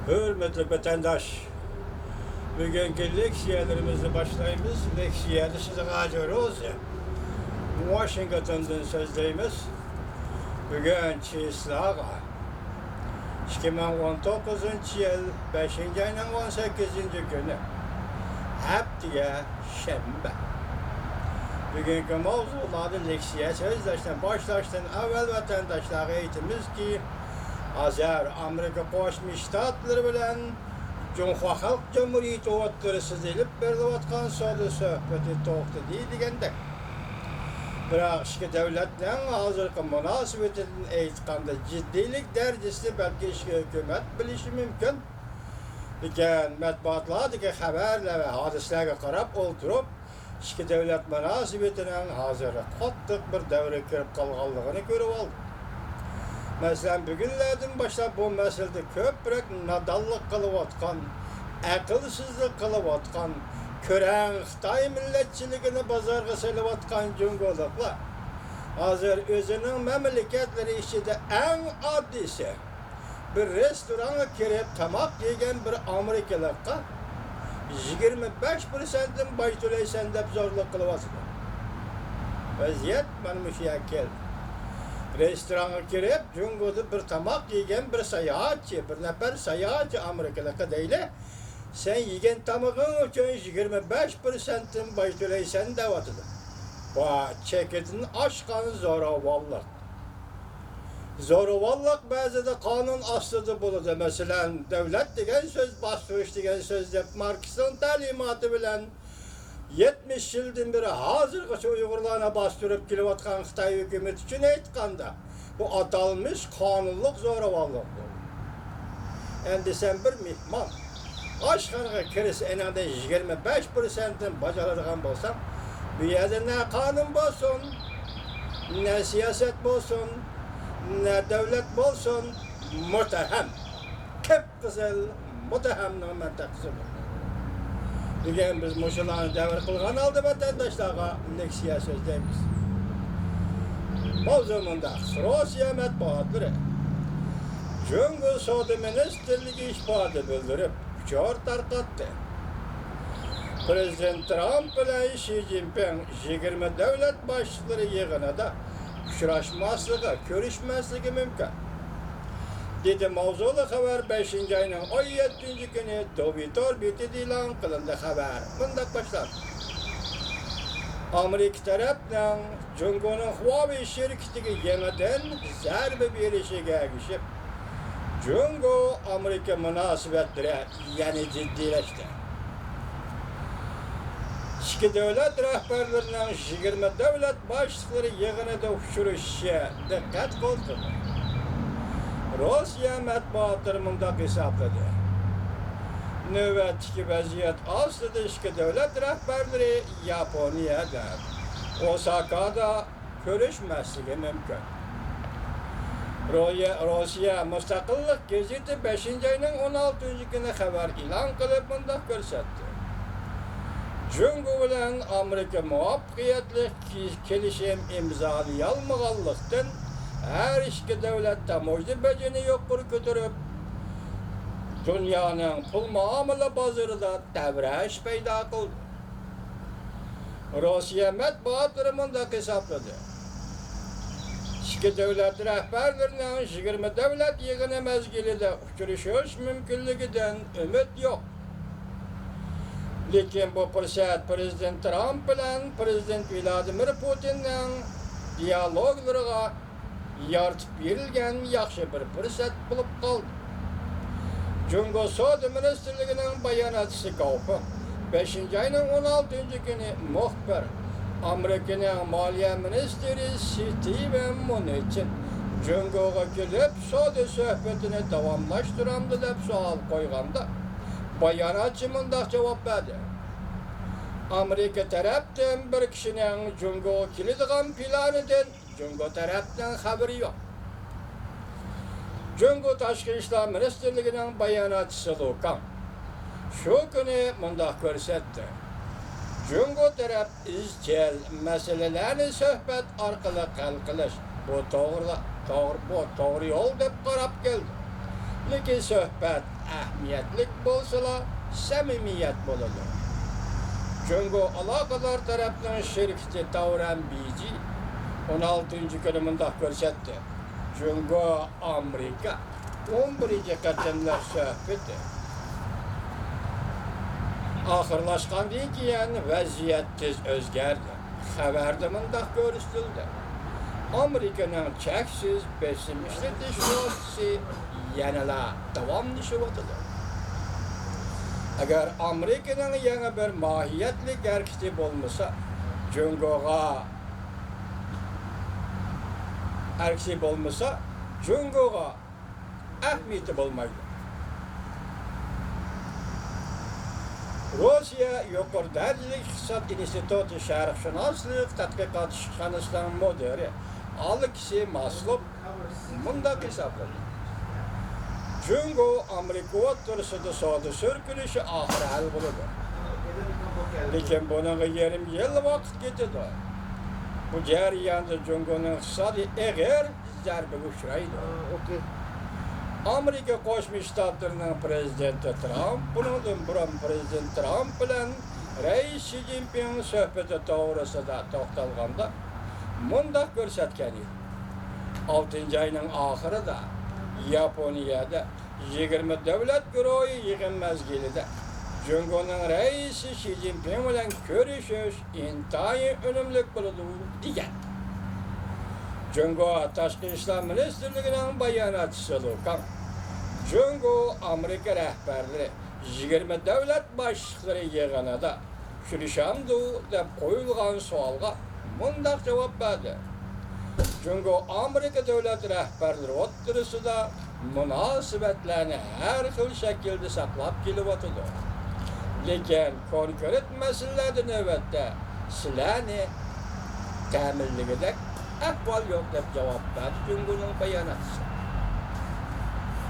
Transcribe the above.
Hürmetli vatandaş, bugünkü leksiyalarımızı başlayımız. Leksiyada size acıyoruz. Washington'dan sözdeyimiz. Bugün çislağa. 2019 yıl 5. ayının 18. günü. Haftaya şembe. Bugünkü mevzularda leksiya sözleşten başlaştan evvel vatandaşlara eğitimiz ki Azər Amerika Qoşmuş Ştatları bilen Cumhuriyet Halk Cumhuriyeti ovatları sizilip berilatkan soru söhbeti toxtu deyilgende. Biroq işki devletlerin hazırkı münasebetinin eğitkanda ciddilik derecesi belki işki hükümet bilişi mümkün. Lekin matbuatlardaki haberler ve hadislerge qarab olturup işki devlet münasebetinin hazırı qattiq bir devre kirib qalğanlığını görüp aldı. Mesela bugünlerden başlap bu meselede köprek nadallık kılıvatkan, akılsızlık kılıvatkan, kören Xitay milletçiligini bazarga selivatkan cüngolukla hazır özünün memleketleri içinde en adisi bir restorana kirip tamak yegen bir Amerikalıkka 25%'in baş töleysen de zorluk kılıvatkan. Vaziyet benim işe geldi. Restorana girip Cungo'da bir tamak yegen bir seyahatçi, bir nefer seyahatçi Amerikalık'a değil. Sen yegen tamağın için 25%'in baş töleysen de vatıdır. Bu çeketini aşkan zoravallık. Zoravallık bazı da kanun aslıdır buludur. Mesela devlet degen söz, bastırış degen söz de Marks'ın talimatı bilen 70 yıldan beri hazırgıça Uygurlarına bastırıp kilovatkan Xitay hükümeti için eğitkanda bu atalmış kanunluk zoravallık. Endi sen bir mihman aşkarga kirisi eninde 25%'in bacaradigan bolsan bu yerde ne kanun bolsun, ne siyaset bolsun, ne devlet bolsun mutehem. Kıpkızıl mutehemnin mentakısı bu. Bugün biz muşularını devir kılgan aldı vatandaşlara leksiya sözdeyimiz. Mavzumunda Rusya matbuatları Cumhuriyet Savunma Ministerliği işbahatı bildirip uçar tarqatdı. Prezident Trump ile Xi Jinping 20 devlet başlıkları yığınında uçraşmaslığı, görüşmesliği mümkün. Dedi mavzulu haber 5. ayının 17. günü Dovitor Biti ilan kılındı haber. Bundak başlar. Amerika tarafından Cungo'nun Huawei şirketiga yeniden zerbe berişiga erişip Cungo Amerika münasebetleri yani ciddileşti. İki devlet rehberlerinin 20 devlet başlıkları yığınında uçuruşa dikkat kıldı. Rusya matbuatları mundaq hesapladı. Növbətdeki vəziyyət aslında iki devlet rəhbərləri Yaponiyada, Osaka'da görüşməsliği mümkün. Rusya Müstəqillik Gazeti 5. ayının 16. günü xəbər ilan qılıb mundaq göstərdi. Cungo bilan Amerika muvaffaqiyatli kelişim imzalayalmağanlıqdan her iki devlet tamoyda beceni yoktur götürüp dünyanın pul muamele bazarında devreş peyda kıldı. Rusya matbuatları mundaq hesapladı. İki devlet rehberlerinin 20 devlet yığını mezgilinde uçuruşuş mümkünlüğünden ümit yok. Lekin bu fırsat Prezident Trump bilen Prezident Vladimir Putin'in diyaloglarına yartıp verilgen yaxşı bir fırsat bulup kaldı. Cungo Savunma Ministerliğinin bayanatçısı Kaufa 5. ayının 16. günü muhbir Amerika'nın Maliye Ministeri Steven Mnuchin Cungo'ga gelip savdo söhbetini davamlaştıramdı deb sual koyganda bayanatçı mundaq cevap verdi. Amerika taraftan bir kişinin Cungo'ga keladigan planidan Cungo tarafından haberi yok. Cungo Tashqi ishlar Ministerligining bayonotchisi Lukan shu kuni mundaq ko'rsatdi. Cungo taraf izchil masalalarni suhbat orqali hal qilish bu to'g'ri yo'l deb qarab keldi. Lekin söhbət əhmiyyətlik bolsa, səmimiyyət boladı. Cungo alaqadar tarafdan şirketi Tavran Bici 16. günü mundaq görsətdi. Cungo Amerika 11. qatimlər söhbəti. Axırlaşqandan keyin vəziyyət tez özgərdi. Xəbərdə mundaq görüşdüldü. Amerikanın çəksiz pessimistli düşüncəsi yanıla davamlaşıvatıdı. Əgər Amerikanın yeni bir mahiyyətli hərəkəti olmasa, Cungoğa hərəkəti olmasa, Cungoğa əhmiyyəti olmaydı. Rusya Yuqori dərəcəli İqtisad İnstitutu Şərqşünaslıq Tədqiqat İşxanasının müdiri Aleksey Maslov mundaq hesabladı. Cungo Amerika oturusunda savdo sürkülüşü ahir hal buludu. Lekin bunun yarım yıl vakit geçti. Bu jarayonda Cungo'nun iqtisadi eğer zərbe uçraydı. Amerika Qo'shma Shtatlarining prezidenti Trump, bundan burun prezident Trump bilan Rais Xi Jinping suhbati to'g'risida to'xtalganda mundaq ko'rsatgan edi. 6 ayning oxirida Yaponiyada 20 davlat guruhi yig'in mezgilida Cungo'ning raisi Xi Jinping bilan ko'rishish intayin unumli bo'ladi degan. Cungo Tashqi ishlar ministrligining bayonotchisi Lukan Cungo Amerika rahbarlari 20 davlat boshliqlari yig'inida uchrashamdi deb qo'yilgan savolga mundaq javob berdi. Cungo Amerika davlat rahbarlari o'rtasida munosabatlarni har xil shaklda saqlab kelyapti. Lekin konkret masalalarda navbatda sizlarni ta'minligida ahvol yo'q deb javob berdi Cungo'ning bayonotchisi.